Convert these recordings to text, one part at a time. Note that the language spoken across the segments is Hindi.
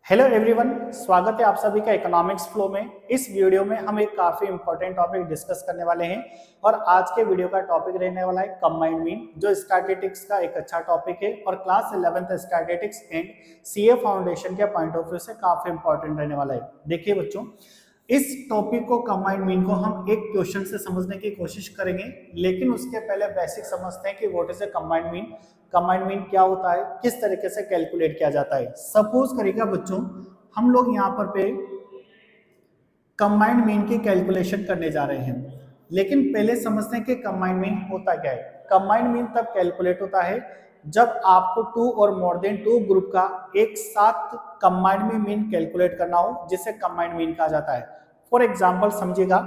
हेलो एवरीवन, स्वागत है आप सभी का इकोनॉमिक्स फ्लो में। इस वीडियो में हम एक काफी इंपॉर्टेंट टॉपिक डिस्कस करने वाले हैं और आज के वीडियो का टॉपिक रहने वाला है कंबाइंड मीन, जो स्टैटिस्टिक्स का एक अच्छा टॉपिक है और class 11th statistics and CA foundation के पॉइंट ऑफ व्यू से काफी इंपॉर्टेंट रहने वाला है। देखिए बच्चों, इस टॉपिक को कंबाइंड मीन को हम एक क्वेश्चन से समझने की कोशिश करेंगे, लेकिन उसके पहले बेसिक समझते हैं कि what is a combined mean, combined mean क्या होता है, किस तरीके से कैलकुलेट किया जाता है। सपोज करिएगा बच्चों, हम लोग यहाँ पर पे कंबाइंड मीन की कैलकुलेशन करने जा रहे हैं, लेकिन पहले समझते हैं कि कंबाइंड मीन होता क्या है। कंबाइंड मीन तब कैलकुलेट होता है जब आपको टू और मोर देन टू ग्रुप का एक साथ कंबाइंड में मीन कैलकुलेट करना हो, जिसे कंबाइंड मीन कहा जाता है। फॉर एग्जांपल समझिएगा,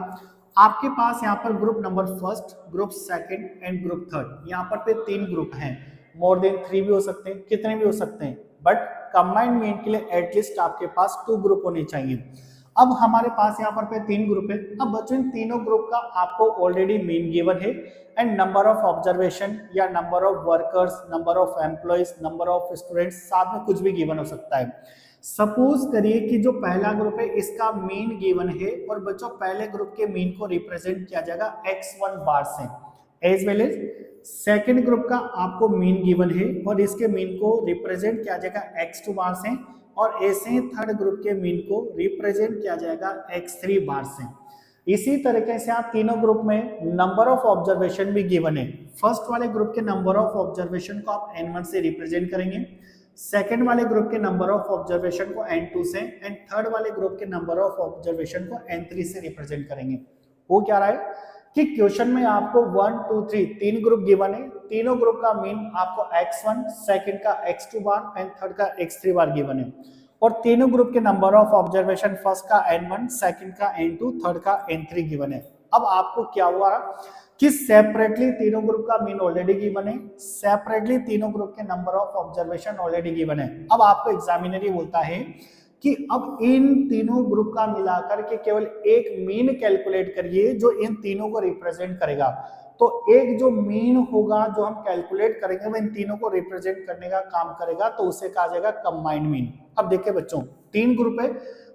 आपके पास यहाँ पर group number first, group second and group third, यहाँ पर पे तीन ग्रुप हैं। मोर देन थ्री भी हो सकते हैं, कितने भी हो सकते हैं, बट कंबाइंड मीन के लिए एटलीस्ट आपके पास टू ग्रुप होने चाहिए। अब हमारे पास यहाँ पर पे तीन ग्रुप है। अब बच्चों, इन तीनों ग्रुप का आपको ऑलरेडी मीन गिवन है एंड नंबर ऑफ ऑब्जर्वेशन या number of workers, number of employees, number of students, साथ में कुछ भी गिवन हो सकता है। सपोज करिए कि जो पहला ग्रुप है इसका मीन गिवन है और बच्चों पहले ग्रुप के मीन को रिप्रेजेंट किया जाएगा x1 बार से, as well as second group का आपको मीन गिवन है और इसके मीन को रिप्रेजेंट किया जाएगा x2 बार से, और ऐसे ही थर्ड ग्रुप के मीन को रिप्रेजेंट किया जाएगा x3 बार से। इसी तरीके से आप तीनों ग्रुप में नंबर ऑफ ऑब्जर्वेशन भी गिवन है। फर्स्ट वाले ग्रुप के नंबर ऑफ ऑब्जर्वेशन को आप n1 से रिप्रेजेंट करेंगे, सेकेंड वाले ग्रुप के नंबर ऑफ ऑब्जर्वेशन को n2 से, एंड थर्ड वाले ग्रुप के नंबर ऑफ ऑब्जर्वेशन को n3 से रिप्रेजेंट करेंगे। वो क्या रहा है कि क्वेश्चन में आपको 1 2 3 तीन ग्रुप गिवन है, तीनों ग्रुप का मीन आपको x1, सेकंड का x2 बार एंड थर्ड का x3 बार गिवन है, और तीनों ग्रुप के नंबर ऑफ ऑब्जर्वेशन फर्स्ट का n1, सेकंड का n2, थर्ड का n3 गिवन है। अब आपको क्या हुआ कि सेपरेटली तीनों ग्रुप का मीन ऑलरेडी गिवन है, सेपरेटली तीनों ग्रुप के number of observation already given है। अब आपको एग्जामिनर ही बोलता है कि अब इन तीनों ग्रुप का मिलाकर के केवल एक मीन कैलकुलेट करिए जो इन तीनों को रिप्रेजेंट करेगा। तो एक जो मीन होगा जो हम कैलकुलेट करेंगे वो इन तीनों को रिप्रेजेंट करने का काम करेगा, तो उसे कहा जाएगा कंबाइंड मीन। अब देखिए बच्चों, तीन ग्रुप है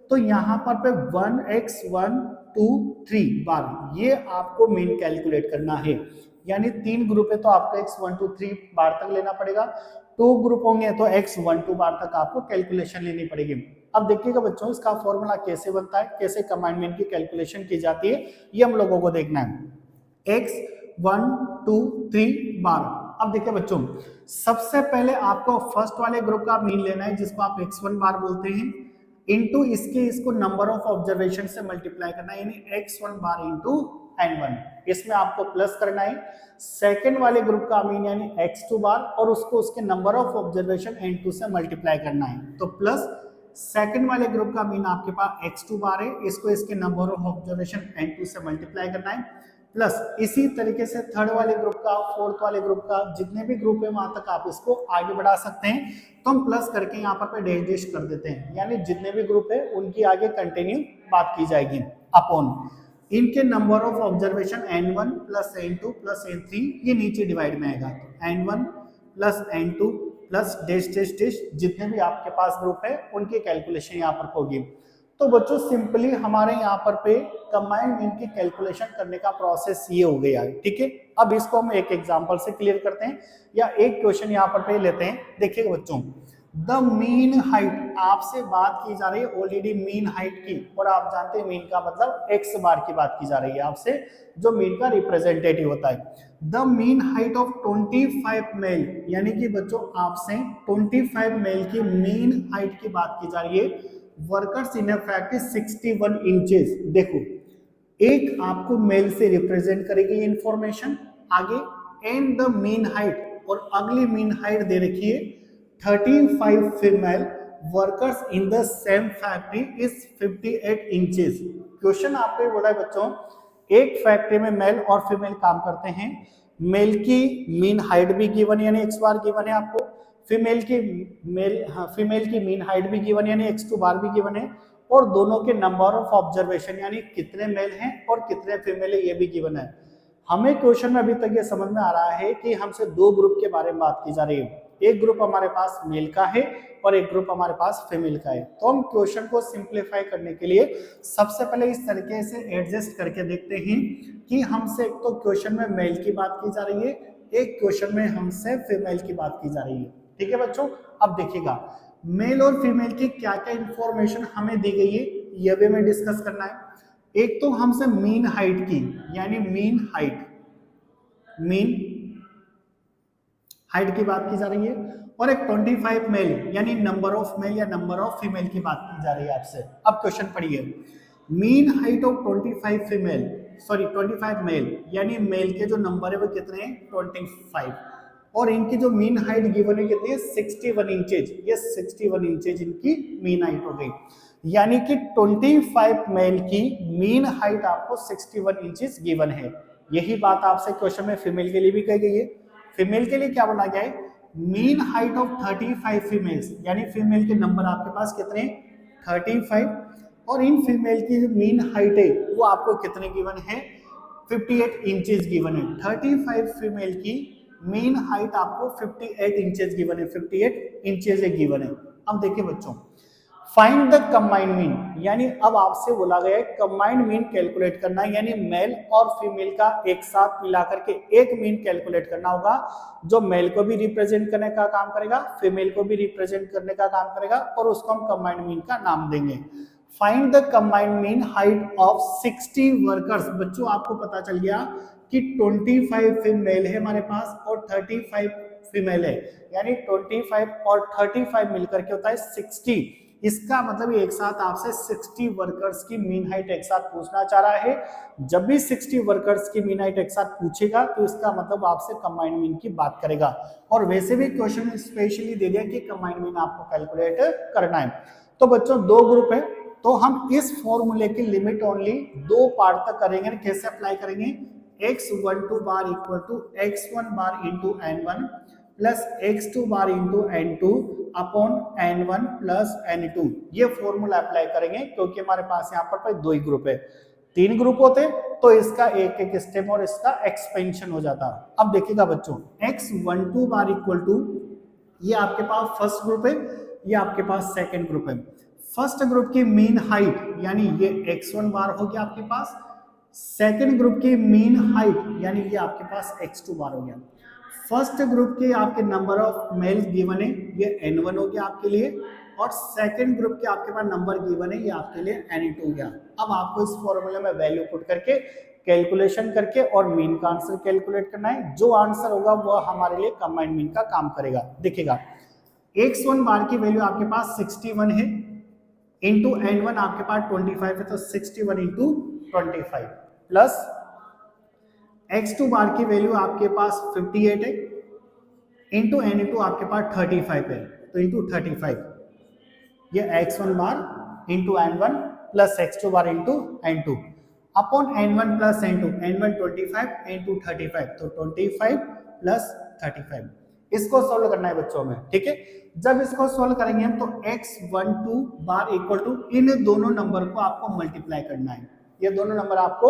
तो यहाँ पर पे 1x1 2 3 बार ये आपको मीन कैलकुलेट करना है। यानी तीन ग्रुप है तो आपको x1 2 3 बार तक लेना पड़ेगा, टू ग्रुप होंगे तो x1 2 बार तक आपको कैलकुलेशन लेनी पड़ेगी। अब देखिएगा बच्चों, इसका फॉर्मूला कैसे बनता है, कैसे कंबाइंड मीन की कैलकुलेशन की जाती है, ये हम लोगों को देखना है। x1 2 3 बार। अब देखिए बच्चों, सबसे पहले आपको फर्स्ट वाले ग्रुप का मीन लेना है जिसको आप x1 बार बोलते हैं, इनटू इसको नंबर ऑफ ऑब्जर्वेशन से मल्टीप्लाई करना है, यानी x1 बार इंटू n1, इसमें आपको प्लस करना है सेकेंड वाले ग्रुप का मीन यानी x2 बार और उसको उसके नंबर ऑफ ऑब्जर्वेशन n2 से मल्टीप्लाई करना है। तो प्लस सेकेंड वाले ग्रुप का मीन आपके पास x2 बार है, इसको इसके नंबर ऑफ ऑब्जर्वेशन n2 से मल्टीप्लाई करना है, प्लस इसी तरीके से थर्ड वाले ग्रुप का, फोर्थ वाले ग्रुप का, जितने भी ग्रुप है वहां तक आप इसको आगे बढ़ा सकते हैं। तो हम प्लस करके यहाँ पर डैश डैश कर देते हैं, यानी जितने भी ग्रुप है उनकी आगे कंटिन्यू बात की जाएगी अपॉन इनके number of observation n1 plus n2 plus n3, ये नीचे डिवाइड में आएगा, n1 plus n2 plus dash dash dash, जितने भी आपके पास ग्रुप है उनकी कैलकुलेशन यहाँ पर होगी। तो बच्चों सिंपली हमारे यहाँ पर पे कंबाइंड मीन की कैलकुलेशन करने का प्रोसेस ये हो गया है, ठीक है। अब इसको हम एक एग्जांपल से क्लियर करते हैं या एक क्वेश्चन यहाँ पर पे लेते हैं। देखिएगा बच्चों, द मीन हाइट, आपसे बात की जा रही है ऑलरेडी मीन हाइट की, और आप जानते हैं मीन का मतलब x बार की बात की जा रही है आपसे, जो मीन का रिप्रेजेंटेटिव होता है। The mean height of 25 male, यानी कि बच्चों आपसे 25 मेल की मीन हाइट की बात की जा रही है, वर्कर्स इन फैक्ट 61 इंचेस। देखो, एक आपको मेल से रिप्रेजेंट करेगी इंफॉर्मेशन आगे, एंड द मीन हाइट, और अगली मीन हाइट दे रखी है 35 female workers in the same factory is 58 inches. Question आपको बोला है बच्चों, एक फैक्ट्री में मेल और फीमेल काम करते हैं, मेल की मीन हाइट भी गिवन यानी x बार गिवन है आपको, फीमेल की मीन हाइट भी गिवन यानी x2 बार भी गिवन है, और दोनों के नंबर ऑफ ऑब्जर्वेशन यानी कितने मेल हैं और कितने फीमेल है ये भी गिवन है। हमें क्वेश्चन में अभी तक ये समझ में आ रहा है कि हमसे दो ग्रुप के बारे में बात की जा रही है, एक ग्रुप हमारे पास मेल का है और एक ग्रुप हमारे पास फीमेल का है। तो हम क्वेश्चन को सिंप्लीफाई करने के लिए सबसे पहले इस तरीके से एडजस्ट करके देखते हैं कि हमसे एक तो क्वेश्चन में मेल की बात की जा रही है, एक क्वेश्चन में हमसे फीमेल की बात की जा रही है। ठीक है बच्चों, अब देखिएगा मेल और फीमेल की क्या क्या इंफॉर्मेशन हमें दी गई है, यह भी हमें डिस्कस करना है। एक तो हमसे मीन हाइट की, यानी मीन हाइट की बात की जा रही है, और एक 25 मेल यानी नंबर ऑफ मेल या नंबर ऑफ फीमेल की बात की जा रही है आपसे। अब क्वेश्चन पढ़िए, मीन हाइट ऑफ 25 मेल यानी मेल के जो नंबर है वो कितने हैं 25, और इनकी जो मीन हाइट गिवन है कितनी है 61 इंचेज। ये 61 इंचेज इनकी मीन हाइट हो गई, यानी कि 25 मेल की मीन हाइट आपको 61 इंचेस गिवन है। यही बात आपसे क्वेश्चन में फीमेल के लिए भी कही गई है। फीमेल के लिए क्या बोला गया है, मीन हाइट ऑफ 35 फीमेल्स, यानी फीमेल के नंबर आपके पास कितने 35, और इन फीमेल की जो मीन हाइट है वो आपको कितने गिवन है 58 इंचेस गिवन है। 35 फीमेल की मीन हाइट आपको 58 इंचेस गिवन है, 58 इंचेस गिवन है। अब देखिए बच्चों, फाइंड द कंबाइंड मीन, यानी अब आपसे बोला गया है कंबाइंड मीन कैलकुलेट करना है, यानी मेल और फीमेल का एक साथ मिलाकर के एक मीन कैलकुलेट करना होगा, जो मेल को भी रिप्रेजेंट करने का काम करेगा, फीमेल को भी रिप्रेजेंट करने का काम करेगा, और उसको हम कंबाइंड मीन का नाम देंगे। Find the combined mean height of 60 workers. बच्चों आपको पता चल गया कि 25 फीमेल है हमारे पास और 35 फीमेल है, यानी 25 और 35 मिलकर के होता है 60। इसका मतलब एक साथ आपसे 60 वर्कर्स की मीन हाइट एक साथ पूछना चाह रहा है। जब भी 60 वर्कर्स की मीन हाइट एक साथ पूछेगा तो इसका मतलब आपसे कंबाइंड मीन की बात करेगा, और वैसे भी क्वेश्चन में स्पेशली दे दिया कि कंबाइंड मीन आपको कैलकुलेट करना है। तो बच्चों दो ग्रुप है, तो हम इस फॉर्मूले की लिमिट ओनली दो पार्ट तक करेंगे। कैसे अप्लाई करेंगे, x12 bar equal to x1 bar into n1 plus x2 bar into n2 upon n1 plus n2, ये फॉर्मूला अप्लाई करेंगे, क्योंकि हमारे पास यहाँ पर दो ही ग्रुप है। तीन ग्रुप होते तो इसका एक एक स्टेप और इसका एक्सपेंशन हो जाता। अब देखिएगा बच्चों, x12 बार इक्वल टू, ये आपके पास फर्स्ट ग्रुप है, ये आपके पास सेकंड ग्रुप है। फर्स्ट ग्रुप की मीन हाइट यानी ये x1 बार हो गया आपके पास, सेकंड ग्रुप की मीन हाइट यानी ये आपके पास x2 बार हो गया। फर्स्ट ग्रुप के आपके नंबर ऑफ मेल्स गिवन है, ये n1 हो गया आपके लिए, और सेकंड ग्रुप के आपके पास नंबर गिवन है, ये आपके लिए n2 हो गया। अब आपको इस फॉर्मूले में वैल्यू पुट करके कैलकुलेशन करके और मीन का आंसर कैलकुलेट करना है। जो आंसर होगा वो हमारे लिए कंबाइंड मीन का काम करेगा। देखिएगा x1 बार की वैल्यू आपके पास 61 है, इंटू n1 आपके पास 25 है, तो 61 इंटू 25 प्लस x2 बार की वैल्यू आपके पास 58 है, इंटू n2 आपके पास 35 है, तो इंटू 35, ये x1 bar into n1 plus x2 bar into n2 upon n1 plus n2, n1 25 into 35, तो 25 प्लस 35। इसको सोल्व करना है बच्चों में, ठीक है। जब इसको सोल्व करेंगे हम तो x12 बार इक्वल टू, इन दोनों नंबर को आपको मल्टीप्लाई करना है, ये दोनों नंबर आपको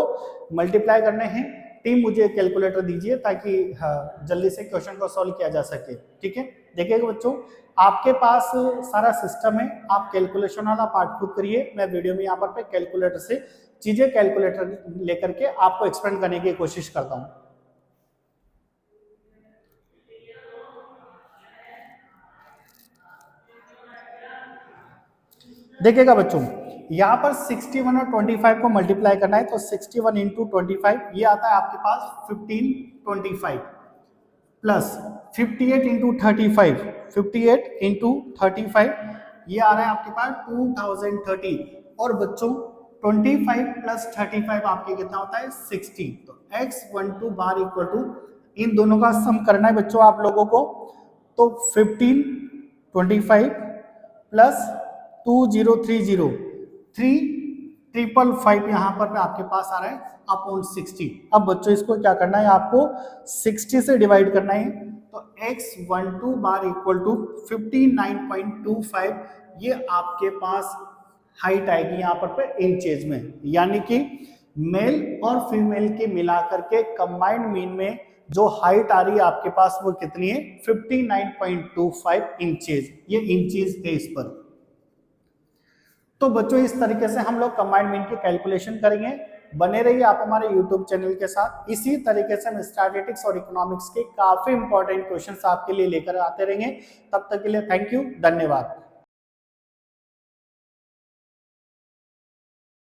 मल्टीप्लाई करने हैं। टीम मुझे कैलकुलेटर दीजिए ताकि जल्दी से क्वेश्चन को सॉल्व किया जा सके, ठीक है। देखिएगा बच्चों, आपके पास सारा सिस्टम है, आप कैलकुलेशन वाला पार्ट खुद करिए, मैं वीडियो में यहाँ पर पे कैलकुलेटर से चीजें कैलकुलेटर लेकर के आपको एक्सप्लेन करने की कोशिश करता हूँ। देखिएगा बच्चों, यहाँ पर 61 और 25 को मल्टीप्लाई करना है, तो 61 इंटू 25 ये आता है आपके पास 1525 प्लस 58 इंटू 35, 58 इंटू 35 ये आ रहा है आपके पास 2030, और बच्चों 25 प्लस 35 आपके कितना होता है 60, तो x12 बार इक्वल टू, इन दोनों का सम करना है बच्चों आप लोगों को, तो 1525 प्लस 2030, 3,555 यहाँ पर आपके पास आ रहा है अपॉन 60। अब बच्चों इसको क्या करना है, आपको 60 से डिवाइड करना है, तो x12 बार इक्वल टू 59.25, ये आपके पास हाइट आएगी यहाँ पर इंचेज में, यानी कि मेल और फीमेल के मिलाकर के कंबाइंड मीन में जो हाइट आ रही है आपके पास वो कितनी है 59.25 इंचेस, ये इंचेस है इस पर। तो बच्चों इस तरीके से हम लोग कंबाइंड मीन की कैलकुलेशन करेंगे। बने रहिए आप हमारे YouTube चैनल के साथ, इसी तरीके से हम स्टैटिस्टिक्स और इकोनॉमिक्स के काफी इंपॉर्टेंट क्वेश्चंस आपके लिए लेकर आते रहेंगे। तब तक के लिए थैंक यू, धन्यवाद।